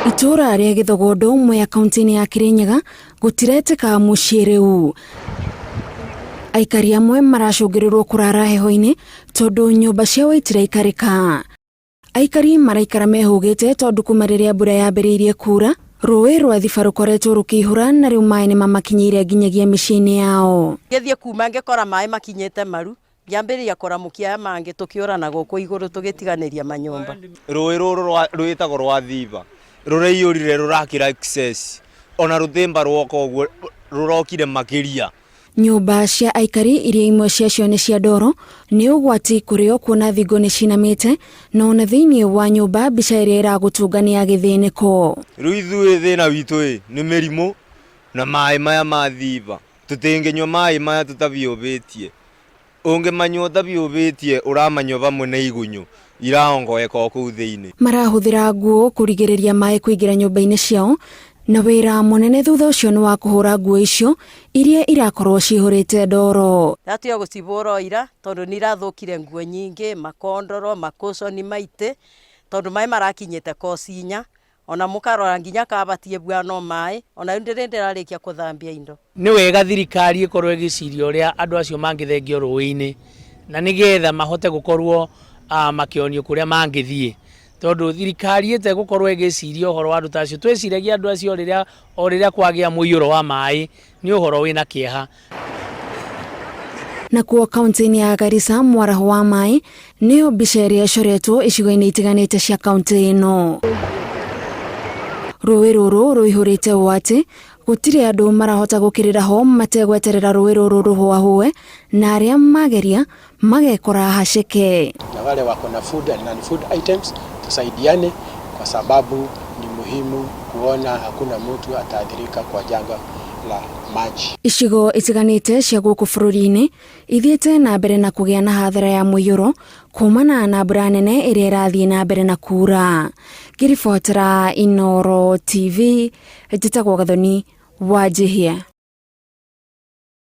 Itura ria Githogondo mwe ya kaunti ya Kirinyaga gutireteka mucii riu. Aikari amwe maracungirirwo kurara heho-ini tondu nyumba ciao itiraikarika. Aikari maraikara mehugite tondu kuma riria mbura yambiriirie kura, rũĩ rwa Thiba rukoretwo rukihura na riu maĩ ni mamakinyire nginyagia micii-ini yao. Ngithie kuma ngikora maĩ makinyite maru, ngiambiriria kuramukia mangi tukiorana guku iguru tugitiganiria manyumba. Rũĩ rũrũ rwĩtagwo rwa Thiba rũraiyũrire rũrakĩra excess, ona rũthĩmba rwoka ũguo rũrokire makĩria. Nyumba cia aikari iria imwe ciacio ni cia ndoro ni ugwati kurio kuona thingo ni cinamite na ona thiini wa nyumba mbica iria iragutunga ni ya githiniko. Riu ithuĩ thĩna witũ ni mĩrimũ na maĩ maya ma Thiba, tũtingĩnyua maĩ maya tũtabiũbĩtie. Ũngĩmanyua ũtabiũbĩtie ũramanyua vamwe na igunyũ iraongoeka kũu thĩinĩ. Marahuthira nguo kurigĩrĩria maĩ kũingĩra nyumba-ini ciao, na wĩra munene thutha ũcio ni wa kũhũra nguo icio iria irakorwo cihũrĩte ndoro. Ratio gũcibũra ira tondu ni irathũkire nguo nyingĩ, makondoro, makuconi maitĩ tondu maĩ marakinyĩte kocinya, ona mukarora nginya kabatie bwa no maĩ, ona ndĩrĩ ndĩrarĩkia kuthambia indo. Ni wega thirikari ikorwo igiciria uria andu acio mangithengio rũĩ-ini na nigetha mahote gukorwo makionio kuria mangithie, tondu thirikari ite gukorwo igiciria uhoro wa andu tacio. Twiciragia andu acio riria kwagia muiyuro wa maĩ ni uhoro wina kieha. Nakuo kaunti-ini ya Garissa mwaraho wa maĩ nio mbica iria icoretwo icigo-ini itiganite cia kaunti ino. Rũĩ rũrũ rũihũrĩte ũũ atĩ gũtirĩ andũ marahota gũkĩrĩra ho mategweterera rũĩ rũrũ rũhũahũe, na arĩa mageria magekora haceke. Na wale wako na food and non-food items tusaidiane, kwa sababu ni muhimu kuona hakuna mtu ataathirika kwa janga la maji. Icigo itiganite cia gũkũ bũrũri-inĩ ithiĩte na mbere na kũgĩa na hathara ya mũiyũro kumana na mbura nene ĩrĩa ĩrathiĩ na mbere na kura. Ngĩribotera Inooro TV, njĩtagwo Gathoni Wanjihia.